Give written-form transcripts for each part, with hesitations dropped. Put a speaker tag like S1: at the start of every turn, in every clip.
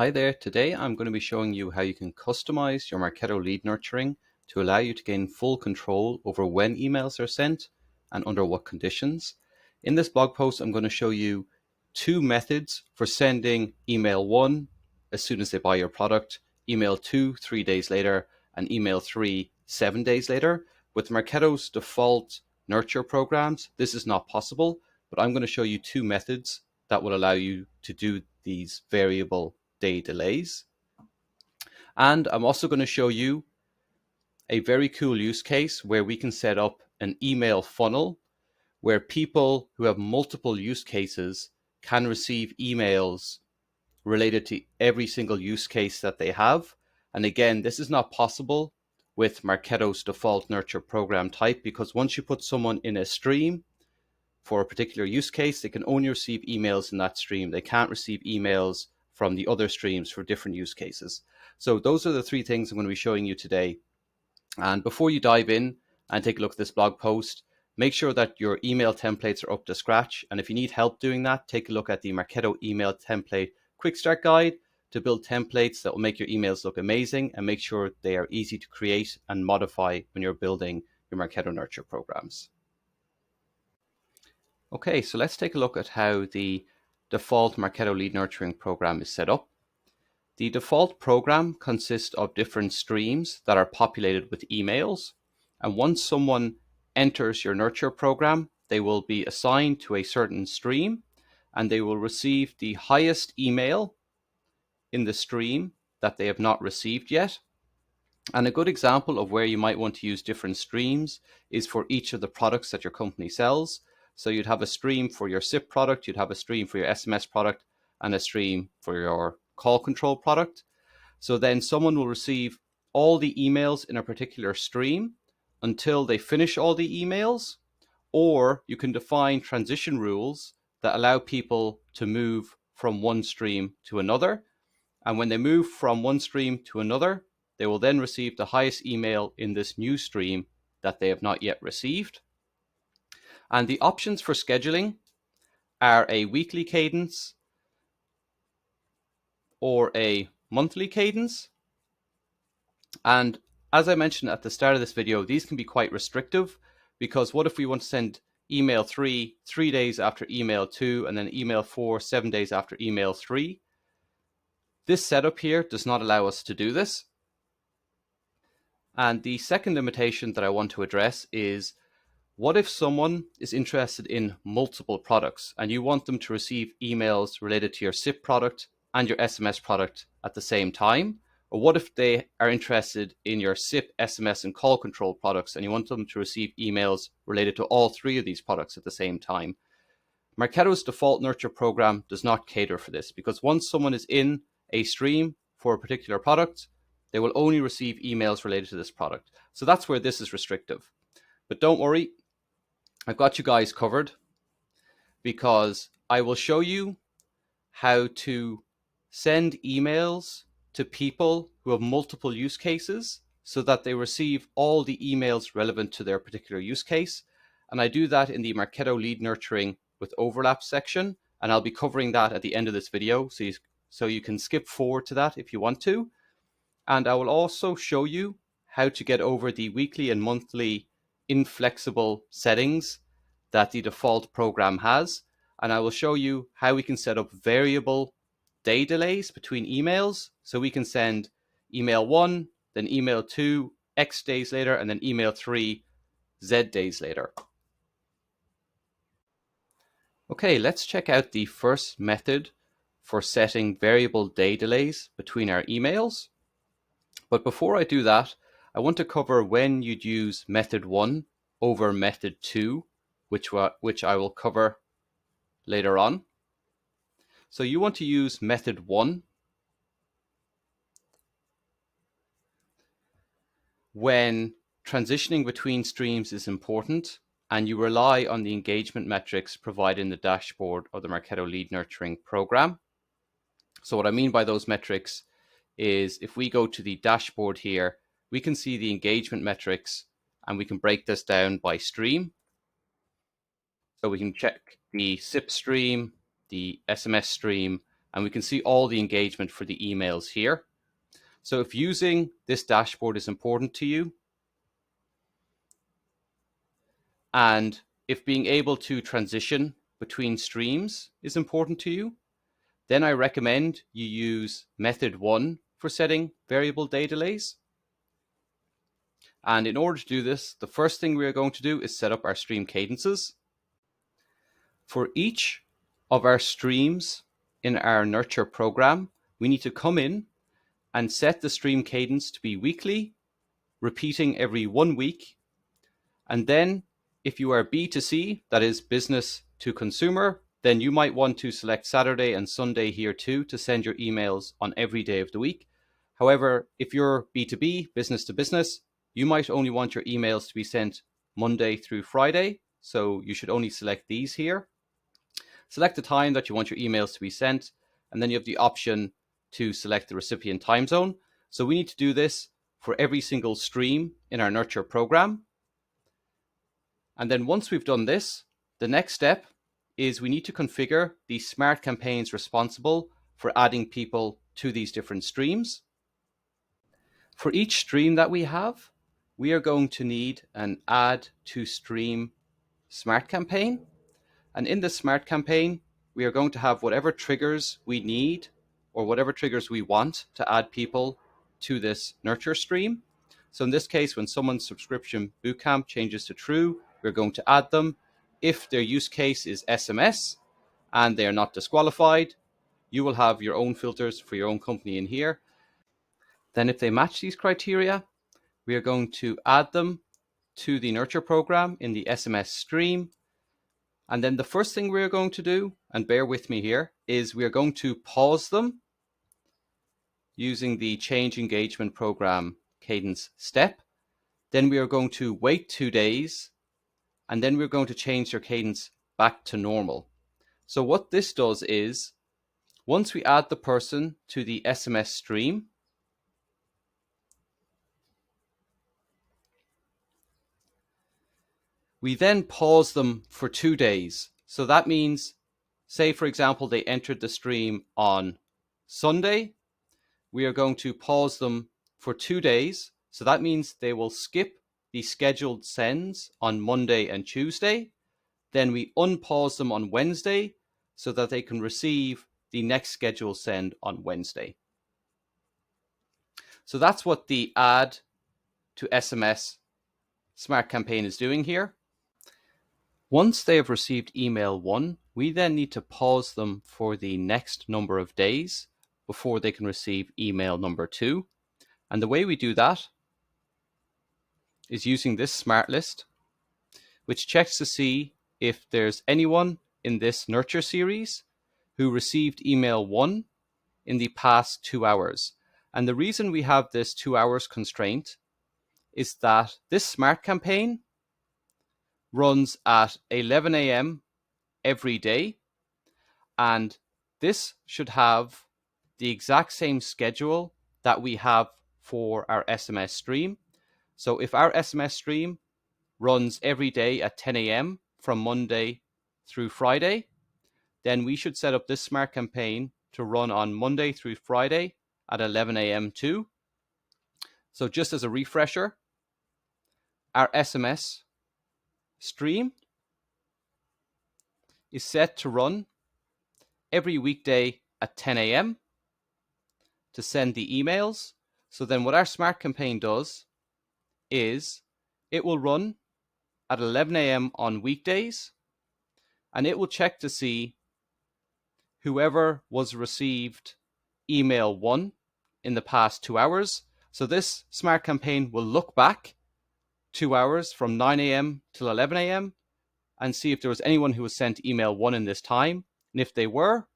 S1: Hi there, today I'm going to be showing you how you can customize your Marketo lead nurturing to allow you to gain full control over when emails are sent and under what conditions. In this blog post, I'm going to show you two methods for sending email 1 as soon as they buy your product, email 2 3 days later, and email 3 7 days later. With Marketo's default nurture programs, this is not possible, but I'm going to show you two methods that will allow you to do these variable day delays. And I'm also going to show you a very cool use case where we can set up an email funnel where people who have multiple use cases can receive emails related to every single use case that they have. And again, this is not possible with Marketo's default nurture program type, because once you put someone in a stream for a particular use case, they can only receive emails in that stream. They can't receive emails from the other streams for different use cases. So those are the three things I'm going to be showing you today. And before you dive in and take a look at this blog post, make sure that your email templates are up to scratch. And if you need help doing that, take a look at the Marketo email template quick start guide to build templates that will make your emails look amazing and make sure they are easy to create and modify when you're building your Marketo nurture programs. Okay, so let's take a look at how the default Marketo lead nurturing program is set up. The default program consists of different streams that are populated with emails. And once someone enters your nurture program, they will be assigned to a certain stream and they will receive the highest email in the stream that they have not received yet. And a good example of where you might want to use different streams is for each of the products that your company sells. So you'd have a stream for your SIP product, you'd have a stream for your SMS product, and a stream for your call control product. So then someone will receive all the emails in a particular stream until they finish all the emails, or you can define transition rules that allow people to move from one stream to another. And when they move from one stream to another, they will then receive the highest email in this new stream that they have not yet received. And the options for scheduling are a weekly cadence or a monthly cadence. And as I mentioned at the start of this video, these can be quite restrictive, because what if we want to send email 3 days after email 2 and then email 4 7 days after email 3? This setup here does not allow us to do this. And the second limitation that I want to address is, what if someone is interested in multiple products and you want them to receive emails related to your SIP product and your SMS product at the same time? Or what if they are interested in your SIP, SMS, and call control products and you want them to receive emails related to all three of these products at the same time? Marketo's default nurture program does not cater for this, because once someone is in a stream for a particular product, they will only receive emails related to this product. So that's where this is restrictive. But don't worry, I've got you guys covered, because I will show you how to send emails to people who have multiple use cases so that they receive all the emails relevant to their particular use case. And I do that in the Marketo lead nurturing with overlap section, and I'll be covering that at the end of this video, so you can skip forward to that if you want to. And I will also show you how to get over the weekly and monthly inflexible settings that the default program has. And I will show you how we can set up variable day delays between emails. So we can send email 1, then email 2, X days later, and then email 3, Z days later. Okay, let's check out the first method for setting variable day delays between our emails. But before I do that, I want to cover when you'd use method 1 over method 2, which I will cover later on. So you want to use method 1 when transitioning between streams is important and you rely on the engagement metrics provided in the dashboard of the Marketo lead nurturing program. So what I mean by those metrics is, if we go to the dashboard here, we can see the engagement metrics and we can break this down by stream. So we can check the SIP stream, the SMS stream, and we can see all the engagement for the emails here. So if using this dashboard is important to you, and if being able to transition between streams is important to you, then I recommend you use method 1 for setting variable day delays. And in order to do this, the first thing we are going to do is set up our stream cadences. For each of our streams in our nurture program, we need to come in and set the stream cadence to be weekly, repeating every 1 week. And then if you are B2C, that is business to consumer, then you might want to select Saturday and Sunday here too to send your emails on every day of the week. However, if you're B2B, business to business, you might only want your emails to be sent Monday through Friday. So you should only select these here. Select the time that you want your emails to be sent, and then you have the option to select the recipient time zone. So we need to do this for every single stream in our nurture program. And then once we've done this, the next step is we need to configure the smart campaigns responsible for adding people to these different streams. For each stream that we have, we are going to need an add to stream smart campaign. And in this smart campaign, we are going to have whatever triggers we need or whatever triggers we want to add people to this nurture stream. So in this case, when someone's subscription bootcamp changes to true, we're going to add them. If their use case is SMS and they are not disqualified, you will have your own filters for your own company in here. Then if they match these criteria, we are going to add them to the nurture program in the SMS stream. And then the first thing we're going to do, and bear with me here, is we are going to pause them using the change engagement program cadence step. Then we are going to wait 2 days, and then we're going to change their cadence back to normal. So what this does is, once we add the person to the SMS stream, we then pause them for 2 days. So that means, say for example, they entered the stream on Sunday, we are going to pause them for 2 days. So that means they will skip the scheduled sends on Monday and Tuesday. Then we unpause them on Wednesday so that they can receive the next scheduled send on Wednesday. So that's what the add to SMS smart campaign is doing here. Once they have received email 1, we then need to pause them for the next number of days before they can receive email number 2. And the way we do that is using this smart list, which checks to see if there's anyone in this nurture series who received email 1 in the past 2 hours. And the reason we have this 2 hours constraint is that this smart campaign runs at 11 a.m. every day, and this should have the exact same schedule that we have for our SMS stream. So if our SMS stream runs every day at 10 a.m. from Monday through Friday, then we should set up this smart campaign to run on Monday through Friday at 11 a.m. too. So just as a refresher, our SMS stream is set to run every weekday at 10 a.m. to send the emails. So then what our smart campaign does is it will run at 11 a.m. on weekdays, and it will check to see whoever was received email 1 in the past 2 hours. So this smart campaign will look back 2 hours from 9 a.m. till 11 a.m. and see if there was anyone who was sent email 1 in this time. And if they were,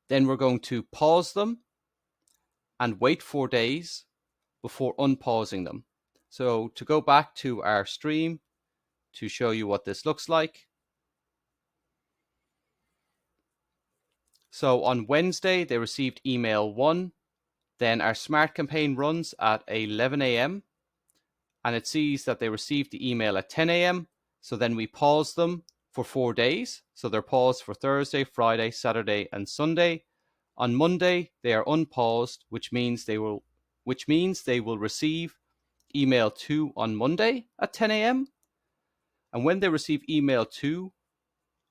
S1: then we're going to pause them and wait 4 days before unpausing them. So to go back to our stream to show you what this looks like. So on Wednesday, they received email 1. Then our smart campaign runs at 11 a.m. and it sees that they received the email at 10 a.m. So then we pause them for 4 days. So they're paused for Thursday, Friday, Saturday, and Sunday. On Monday, they are unpaused, which means they will receive email 2 on Monday at 10 a.m. And when they receive email 2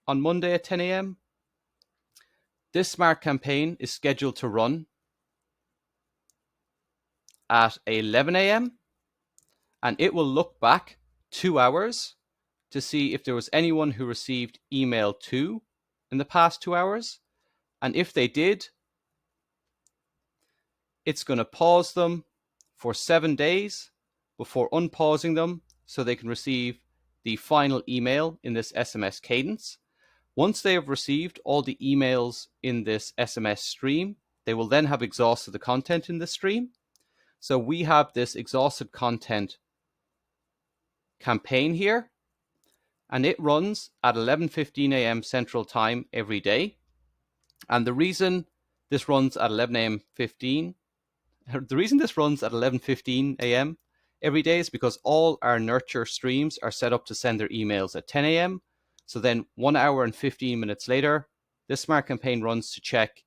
S1: on Monday at 10 a.m., this smart campaign is scheduled to run at 11 a.m. and it will look back 2 hours to see if there was anyone who received email 2 in the past 2 hours. And if they did, it's going to pause them for 7 days before unpausing them so they can receive the final email in this SMS cadence. Once they have received all the emails in this SMS stream, they will then have exhausted the content in this stream. So we have this exhausted content campaign here, and it runs at 11:15 a.m. Central Time every day. And the reason this runs at 11:15 a.m. every day is because all our nurture streams are set up to send their emails at 10 a.m. So then 1 hour and 15 minutes later, this smart campaign runs to check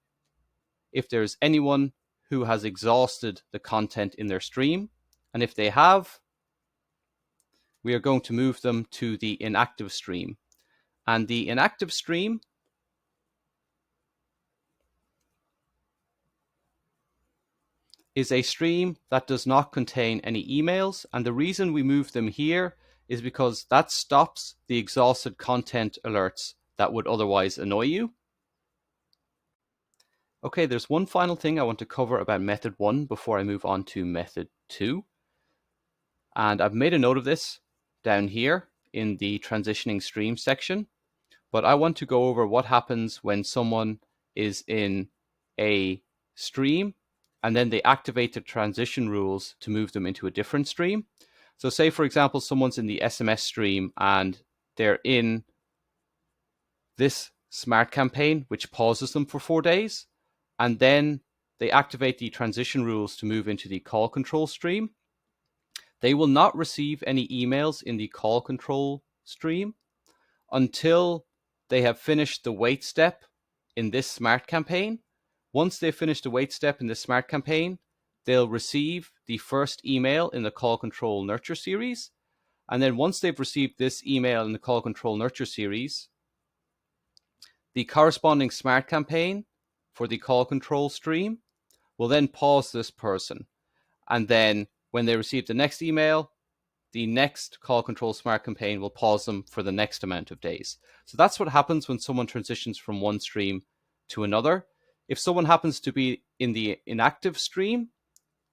S1: if there's anyone who has exhausted the content in their stream. And if they have, we are going to move them to the inactive stream. And the inactive stream is a stream that does not contain any emails. And the reason we move them here is because that stops the exhausted content alerts that would otherwise annoy you. Okay, there's one final thing I want to cover about method 1 before I move on to method 2. And I've made a note of this down here in the transitioning stream section, but I want to go over what happens when someone is in a stream and then they activate the transition rules to move them into a different stream. So say, for example, someone's in the SMS stream and they're in this smart campaign, which pauses them for 4 days, and then they activate the transition rules to move into the call control stream. They will not receive any emails in the call control stream until they have finished the wait step in this smart campaign. Once they've finished the wait step in the smart campaign, they'll receive the first email in the call control nurture series. And then once they've received this email in the call control nurture series, the corresponding smart campaign for the call control stream will then pause this person. And then when they receive the next email, the next call control smart campaign will pause them for the next amount of days. So that's what happens when someone transitions from one stream to another. If someone happens to be in the inactive stream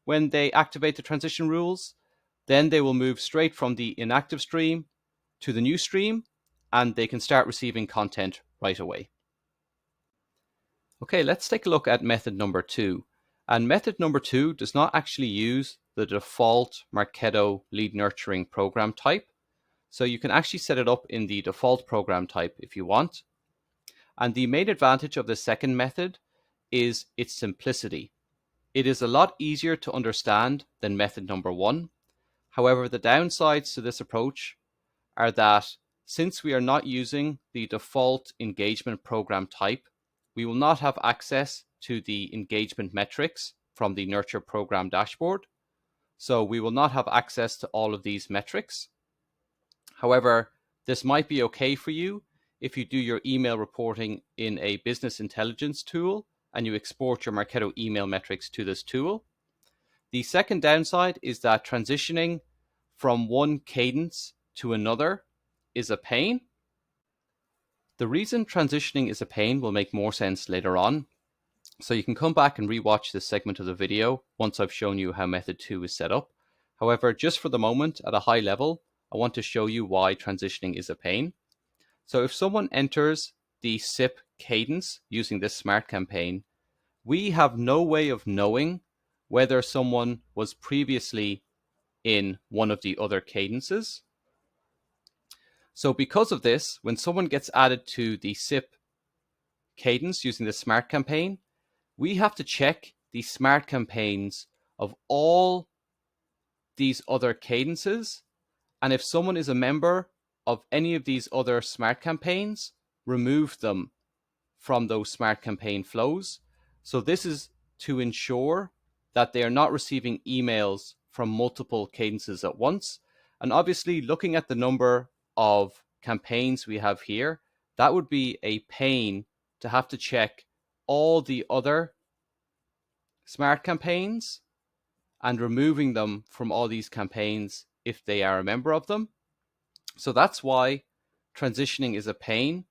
S1: when they activate the transition rules, then they will move straight from the inactive stream to the new stream and they can start receiving content right away. Okay, let's take a look at method number 2. And method number 2 does not actually use the default Marketo lead nurturing program type. So you can actually set it up in the default program type if you want. And the main advantage of the second method is its simplicity. It is a lot easier to understand than method number 1. However, the downsides to this approach are that since we are not using the default engagement program type, we will not have access to the engagement metrics from the Nurture program dashboard. So we will not have access to all of these metrics. However, this might be okay for you if you do your email reporting in a business intelligence tool and you export your Marketo email metrics to this tool. The second downside is that transitioning from one cadence to another is a pain. The reason transitioning is a pain will make more sense later on. So you can come back and rewatch this segment of the video once I've shown you how method 2 is set up. However, just for the moment, at a high level, I want to show you why transitioning is a pain. So if someone enters the SIP cadence using this smart campaign, we have no way of knowing whether someone was previously in one of the other cadences. So because of this, when someone gets added to the SIP cadence using the smart campaign, we have to check the smart campaigns of all these other cadences. And if someone is a member of any of these other smart campaigns, remove them from those smart campaign flows. So this is to ensure that they are not receiving emails from multiple cadences at once. And obviously, looking at the number of campaigns we have here, that would be a pain to have to check all the other smart campaigns and removing them from all these campaigns if they are a member of them. So that's why transitioning is a pain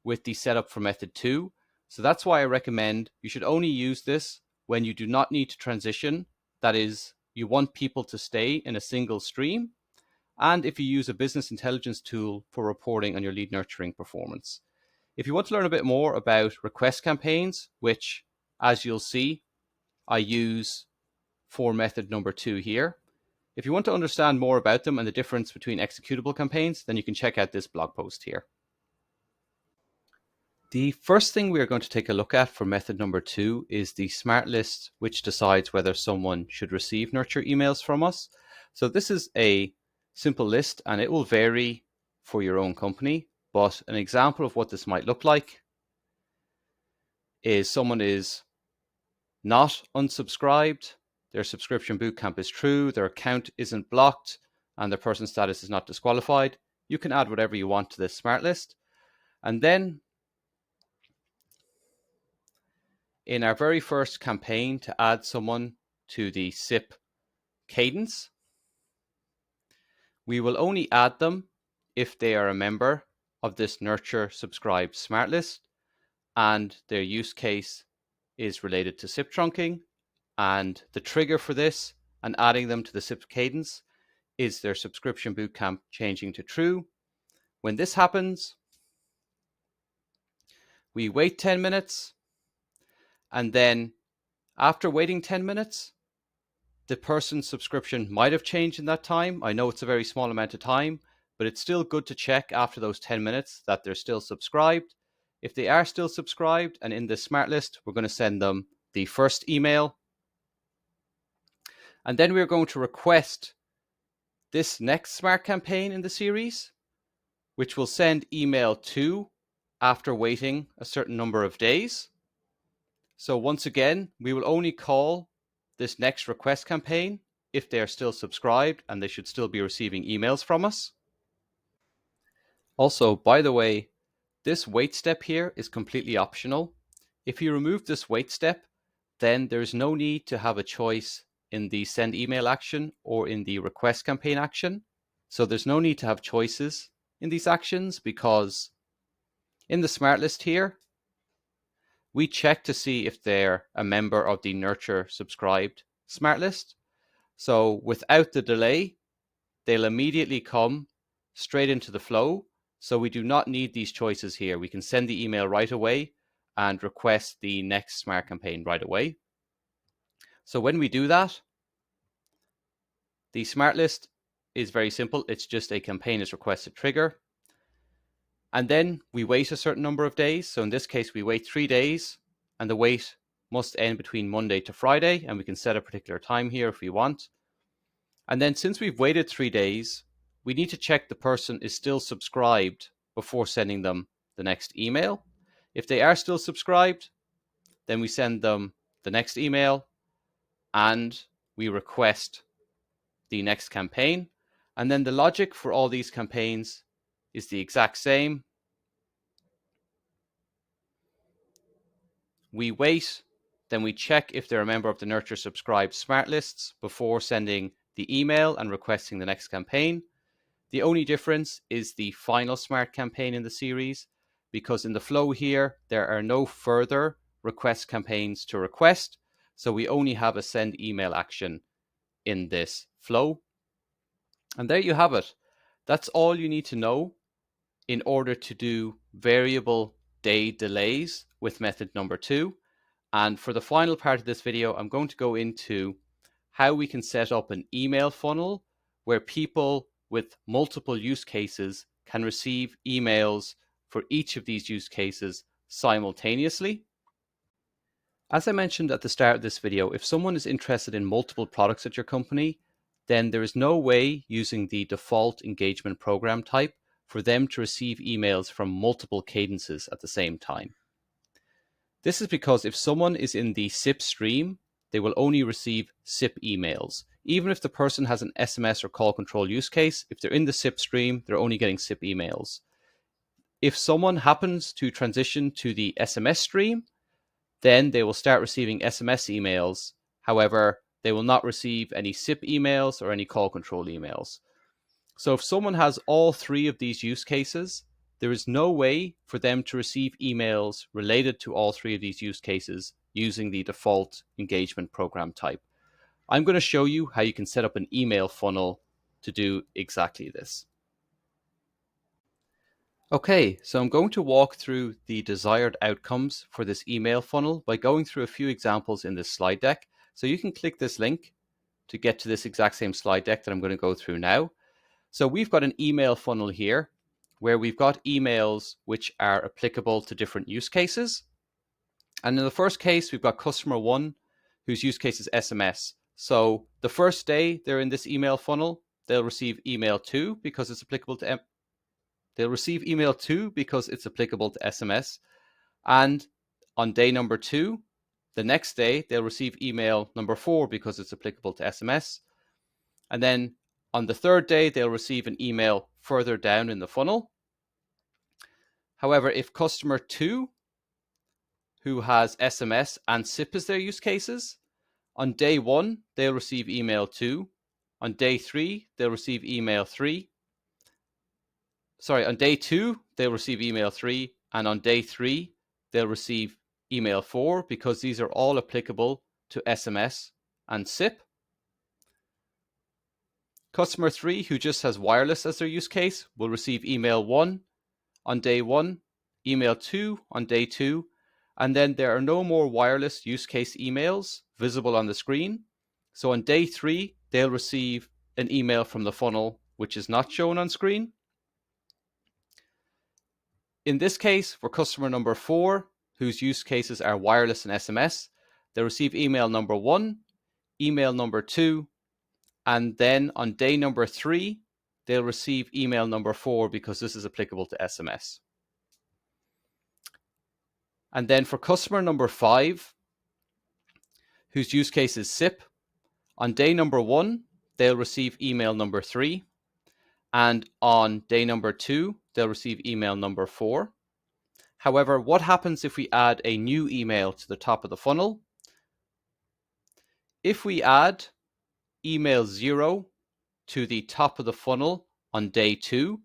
S1: with the setup for method 2. So that's why I recommend you should only use this when you do not need to transition. That is, you want people to stay in a single stream, and if you use a business intelligence tool for reporting on your lead nurturing performance. If you want to learn a bit more about request campaigns, which, as you'll see, I use for method number 2 here. If you want to understand more about them and the difference between executable campaigns, then you can check out this blog post here. The first thing we are going to take a look at for method number 2 is the smart list, which decides whether someone should receive nurture emails from us. So this is a simple list and it will vary for your own company, but an example of what this might look like is someone is not unsubscribed, their subscription bootcamp is true, their account isn't blocked, and their person status is not disqualified. You can add whatever you want to this smart list. And then in our very first campaign to add someone to the SIP cadence, we will only add them if they are a member of this Nurture Subscribe Smart List and their use case is related to SIP trunking. And the trigger for this and adding them to the SIP cadence is their subscription bootcamp changing to true. When this happens, we wait 10 minutes, and then after waiting 10 minutes, the person's subscription might have changed in that time. I know it's a very small amount of time, but it's still good to check after those 10 minutes that they're still subscribed. If they are still subscribed and in this smart list, we're going to send them the first email. And then we're going to request this next smart campaign in the series, which will send email 2 after waiting a certain number of days. So once again, we will only call this next request campaign if they are still subscribed and they should still be receiving emails from us. Also, by the way, this wait step here is completely optional. If you remove this wait step, then there's no need to have a choice in the send email action or in the request campaign action. So there's no need to have choices in these actions because in the smart list here, we check to see if they're a member of the Nurture Subscribed smart list. So without the delay, they'll immediately come straight into the flow. So we do not need these choices here. We can send the email right away and request the next smart campaign right away. So when we do that, the smart list is very simple. It's just a campaign is requested trigger. And then we wait a certain number of days. So in this case, we wait 3 days and the wait must end between Monday to Friday. And we can set a particular time here if we want. And then since we've waited 3 days, we need to check the person is still subscribed before sending them the next email. If they are still subscribed, then we send them the next email and we request the next campaign. And then the logic for all these campaigns is the exact same. We wait, then we check if they're a member of the Nurture Subscribe Smart Lists before sending the email and requesting the next campaign. The only difference is the final smart campaign in the series, because in the flow here, there are no further request campaigns to request. So we only have a send email action in this flow. And there you have it. That's all you need to know in order to do variable day delays with method number 2. And for the final part of this video, I'm going to go into how we can set up an email funnel where people with multiple use cases can receive emails for each of these use cases simultaneously. As I mentioned at the start of this video, if someone is interested in multiple products at your company, then there is no way using the default engagement program type for them to receive emails from multiple cadences at the same time. This is because if someone is in the SIP stream, they will only receive SIP emails. Even if the person has an SMS or call control use case, if they're in the SIP stream, they're only getting SIP emails. If someone happens to transition to the SMS stream, then they will start receiving SMS emails. However, they will not receive any SIP emails or any call control emails. So if someone has all three of these use cases, there is no way for them to receive emails related to all three of these use cases using the default engagement program type. I'm going to show you how you can set up an email funnel to do exactly this. Okay, so I'm going to walk through the desired outcomes for this email funnel by going through a few examples in this slide deck. So you can click this link to get to this exact same slide deck that I'm going to go through now. So we've got an email funnel here where we've got emails which are applicable to different use cases. And in the first case, we've got customer 1 whose use case is SMS. So the first day they're in this email funnel, they'll receive email 2 because it's applicable to SMS. And on day number 2, the next day, they'll receive email number 4 because it's applicable to SMS. And then on the third day, they'll receive an email further down in the funnel. However, if customer 2, who has SMS and SIP as their use cases, on day 1, they'll receive email 2. On day 3, they'll receive email 3. On day 2, they'll receive email 3. And on day 3, they'll receive email 4 because these are all applicable to SMS and SIP. Customer 3, who just has wireless as their use case, will receive email 1 on day 1, email 2 on day 2, and then there are no more wireless use case emails visible on the screen. So on day 3, they'll receive an email from the funnel which is not shown on screen. In this case, for customer number 4, whose use cases are wireless and SMS, they'll receive email number 1, email number 2, and then on day number 3, they'll receive email number 4 because this is applicable to SMS. And then for customer number 5, whose use case is SIP, on day number 1, they'll receive email number 3. And on day number 2, they'll receive email number 4. However, what happens if we add a new email to the top of the funnel? If we add email 0 to the top of the funnel on day 2,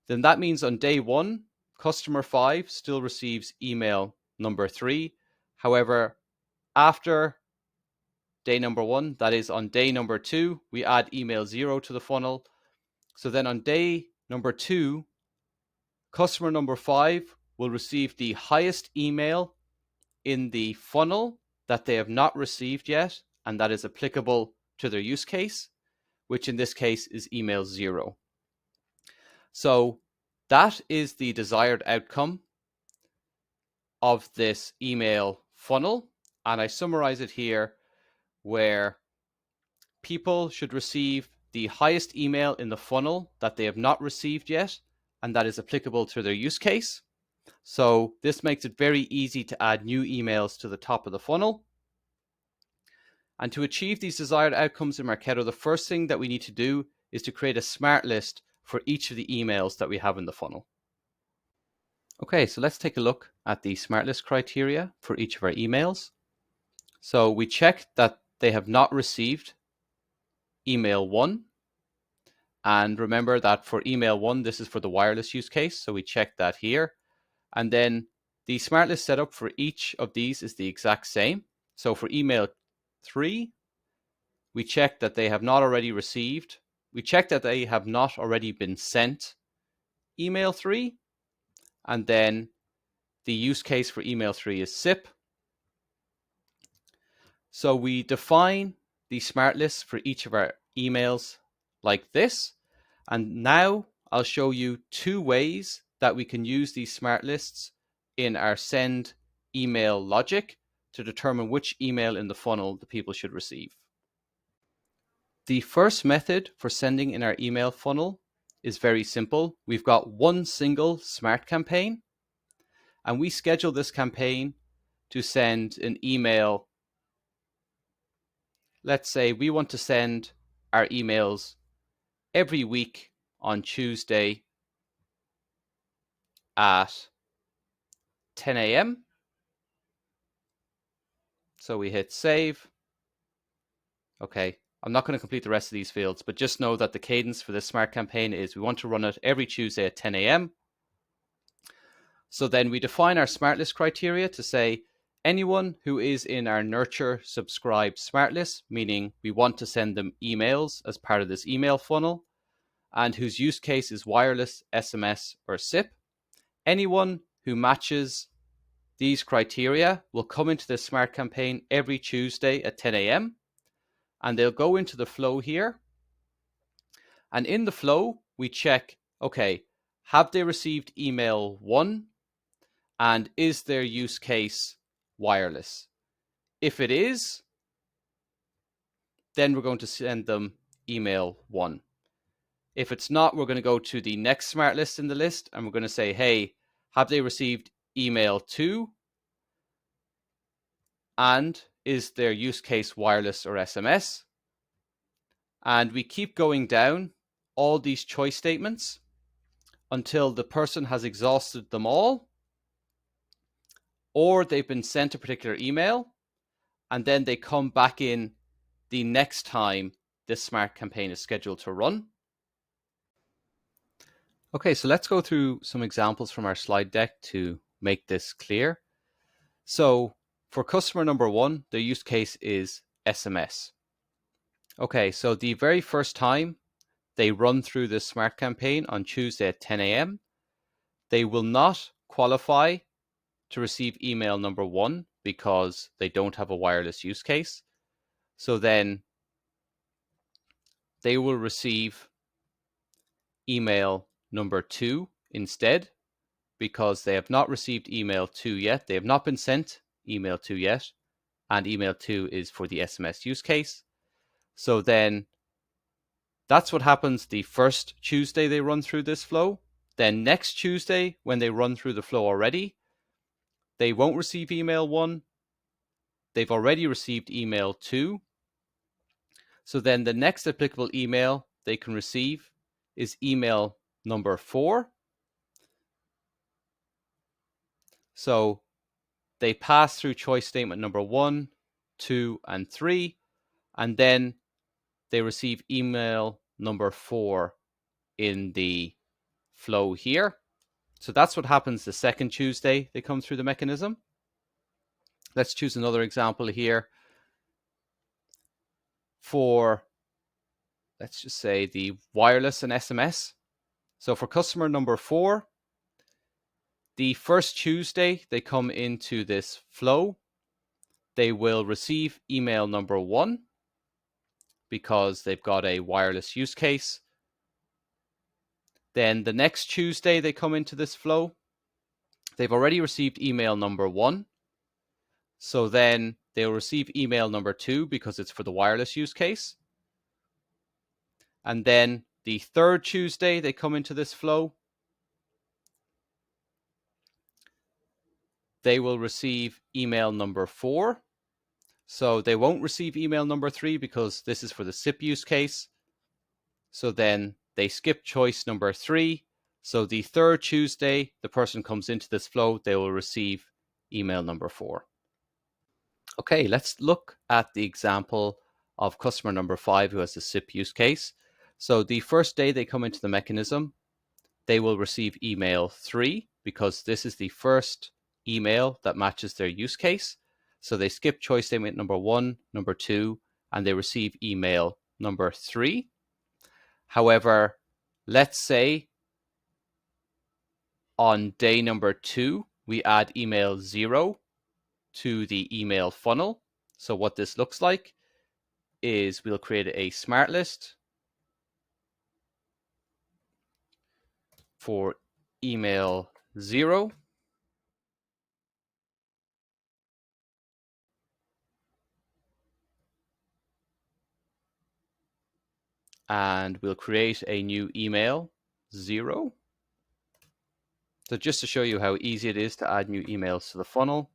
S1: then that means on day 1, customer 5 still receives email number 3. However, after day number 1, that is on day number 2, we add email 0 to the funnel. So then on day number 2, customer number 5 will receive the highest email in the funnel that they have not received yet, and that is applicable to their use case, which in this case is email 0. So that is the desired outcome of this email funnel, and I summarize it here where people should receive the highest email in the funnel that they have not received yet, and that is applicable to their use case. So this makes it very easy to add new emails to the top of the funnel. And to achieve these desired outcomes in Marketo, the first thing that we need to do is to create a smart list for each of the emails that we have in the funnel. Okay, so let's take a look at the smart list criteria for each of our emails. So we check that they have not received email 1. And remember that for email 1, this is for the wireless use case. So we check that here. And then the smart list setup for each of these is the exact same. So for email 3, we check that they have not already received. We check that they have not already been sent email 3. And then the use case for email 3 is SIP. So we define the smart lists for each of our emails like this. And now I'll show you 2 ways that we can use these smart lists in our send email logic to determine which email in the funnel the people should receive. The first method for sending in our email funnel is very simple. We've got one single smart campaign, and we schedule this campaign to send an email. Let's say we want to send our emails every week on Tuesday at 10 a.m. So we hit save. Okay, I'm not going to complete the rest of these fields, but just know that the cadence for this smart campaign is we want to run it every Tuesday at 10 a.m. So then we define our smart list criteria to say anyone who is in our nurture subscribe smart list, meaning we want to send them emails as part of this email funnel, and whose use case is wireless, SMS, or SIP. Anyone who matches these criteria will come into this smart campaign every Tuesday at 10 a.m. and they'll go into the flow here. And in the flow, we check, okay, have they received email 1? And is their use case wireless? If it is, then we're going to send them email 1. If it's not, we're going to go to the next smart list in the list and we're going to say, hey, have they received email 2? And is their use case wireless or SMS? And we keep going down all these choice statements until the person has exhausted them all, or they've been sent a particular email, and then they come back in the next time this smart campaign is scheduled to run. Okay, so let's go through some examples from our slide deck to make this clear. So for customer number 1, the use case is SMS. Okay, so the very first time they run through this smart campaign on Tuesday at 10 a.m., they will not qualify to receive email number 1 because they don't have a wireless use case. So then they will receive email number 2 instead because they have not received email 2 yet. They have not been sent email 2 yet, and email 2 is for the SMS use case. So then that's what happens the first Tuesday they run through this flow. Then next Tuesday, when they run through the flow already, they won't receive email 1. They've already received email 2. So then the next applicable email they can receive is email number 4. So they pass through choice statement number 1, 2, and 3, and then they receive email number 4 in the flow here. So that's what happens the second Tuesday they come through the mechanism. Let's choose another example here for, let's just say, the wireless and SMS. So for customer number 4, the first Tuesday they come into this flow, they will receive email number 1 because they've got a wireless use case. Then the next Tuesday they come into this flow, they've already received email number 1. So then they'll receive email number 2 because it's for the wireless use case. And then the third Tuesday they come into this flow, they will receive email number 4. So they won't receive email number 3 because this is for the SIP use case. So then they skip choice number 3. So the third Tuesday the person comes into this flow, they will receive email number 4. Okay, let's look at the example of customer number 5 who has a SIP use case. So the first day they come into the mechanism, they will receive email 3 because this is the first email that matches their use case. So they skip choice statement number 1, number 2, and they receive email number 3. However, let's say on day number 2, we add email 0 to the email funnel. So what this looks like is we'll create a smart list for email 0. And we'll create a new email 0. So just to show you how easy it is to add new emails to the funnel.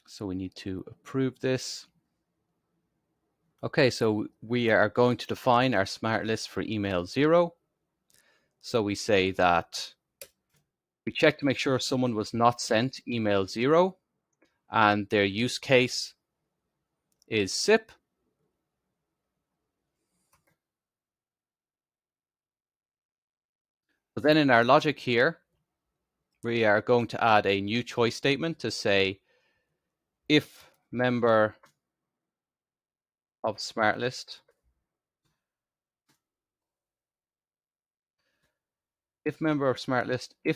S1: So we need to approve this. Okay, so we are going to define our smart list for email 0. So we say that we check to make sure someone was not sent email 0 and their use case is SIP. But then in our logic here, we are going to add a new choice statement to say if member of smart list, if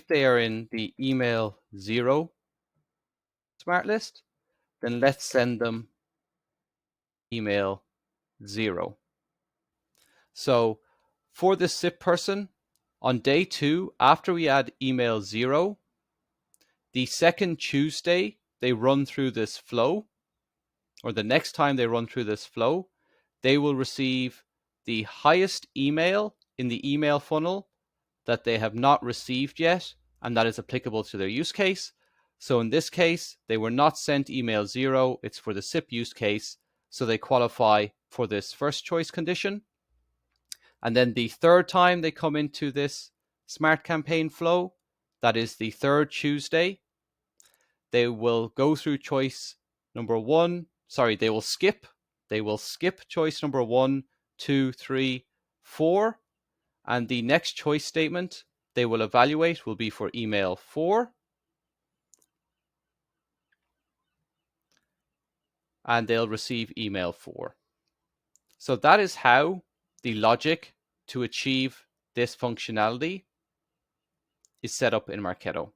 S1: they are in the email 0 smart list, then let's send them email 0. So for this SIP person, on day 2, after we add email 0, the second Tuesday they run through this flow, or the next time they run through this flow, they will receive the highest email in the email funnel that they have not received yet, and that is applicable to their use case. So in this case, they were not sent email 0. It's for the SIP use case. So they qualify for this first choice condition. And then the third time they come into this smart campaign flow, that is the third Tuesday, they will go through choice number 1. Sorry, they will skip choice number 1, 2, 3, 4. And the next choice statement they will evaluate will be for email 4. And they'll receive email 4. So that is how the logic to achieve this functionality is set up in Marketo.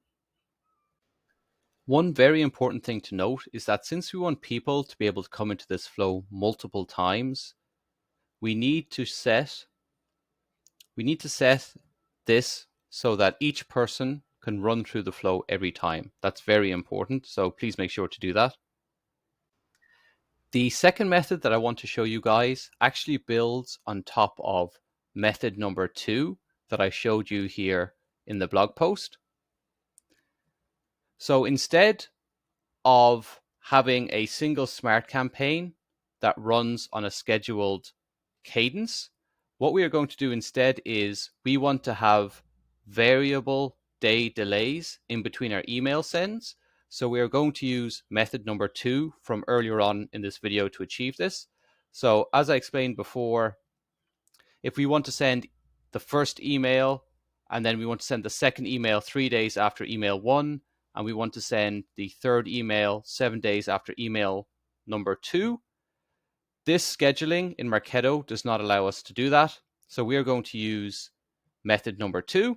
S1: One very important thing to note is that since we want people to be able to come into this flow multiple times, we need to set this so that each person can run through the flow every time. That's very important, so please make sure to do that. The second method that I want to show you guys actually builds on top of method number 2 that I showed you here in the blog post. So instead of having a single smart campaign that runs on a scheduled cadence, what we are going to do instead is we want to have variable day delays in between our email sends. So we are going to use method number 2 from earlier on in this video to achieve this. So as I explained before, if we want to send the first email and then we want to send the second email 3 days after email 1, and we want to send the third email 7 days after email number 2, this scheduling in Marketo does not allow us to do that. So we are going to use method number 2.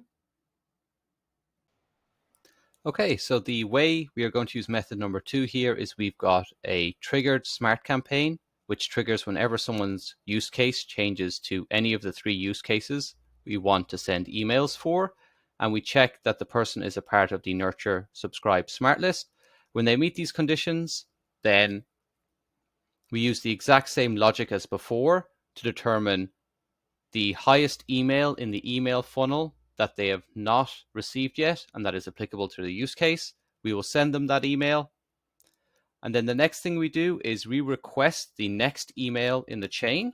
S1: Okay, so the way we are going to use method number 2 here is we've got a triggered smart campaign, which triggers whenever someone's use case changes to any of the 3 use cases we want to send emails for. And we check that the person is a part of the Nurture Subscribe Smart List. When they meet these conditions, then we use the exact same logic as before to determine the highest email in the email funnel that they have not received yet and that is applicable to the use case. We will send them that email. And then the next thing we do is we request the next email in the chain.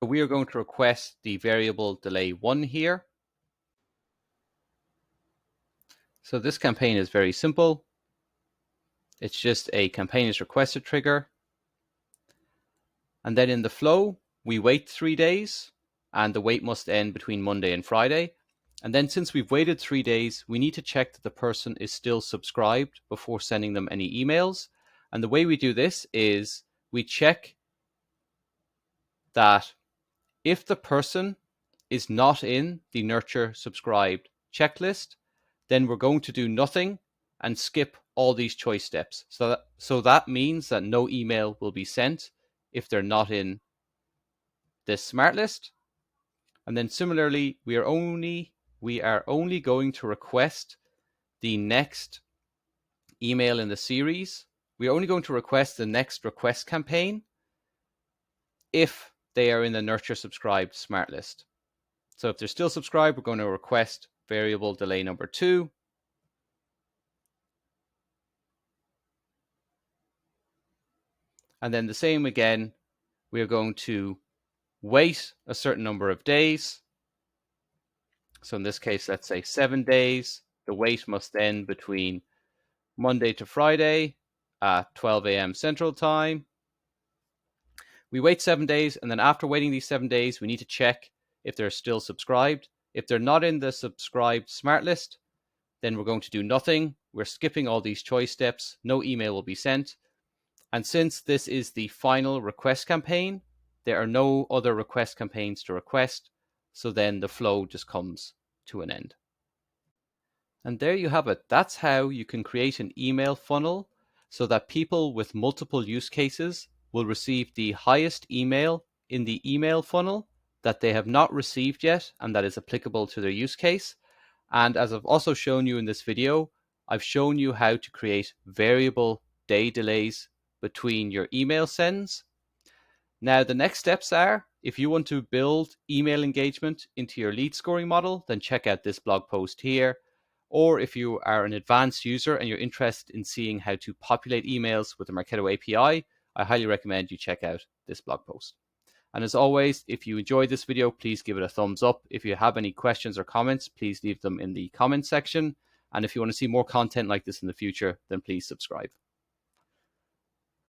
S1: So we are going to request the variable delay 1 here. So this campaign is very simple. It's just a campaign is requested trigger. And then in the flow, we wait 3 days, and the wait must end between Monday and Friday. And then since we've waited 3 days, we need to check that the person is still subscribed before sending them any emails. And the way we do this is we check that if the person is not in the Nurture Subscribed checklist, then we're going to do nothing and skip all these choice steps. So that means that no email will be sent if they're not in this smart list. And then similarly, we are only going to request the next email in the series We are only going to request the next request campaign if they are in the Nurture Subscribed Smart List. So if they're still subscribed, we're going to request variable delay number 2. And then the same again, we are going to wait a certain number of days. So in this case, let's say 7 days. The wait must end between Monday to Friday at 12 a.m. Central Time. We wait 7 days, and then after waiting these 7 days, we need to check if they're still subscribed. If they're not in the subscribed smart list, then we're going to do nothing. We're skipping all these choice steps. No email will be sent. And since this is the final request campaign, there are no other request campaigns to request. So then the flow just comes to an end. And there you have it. That's how you can create an email funnel so that people with multiple use cases will receive the highest email in the email funnel that they have not received yet and that is applicable to their use case. And as I've also shown you in this video, I've shown you how to create variable day delays between your email sends. Now, the next steps are, if you want to build email engagement into your lead scoring model, then check out this blog post here. Or if you are an advanced user and you're interested in seeing how to populate emails with the Marketo API, I highly recommend you check out this blog post. And as always, if you enjoyed this video, please give it a thumbs up. If you have any questions or comments, please leave them in the comment section. And if you want to see more content like this in the future, then please subscribe.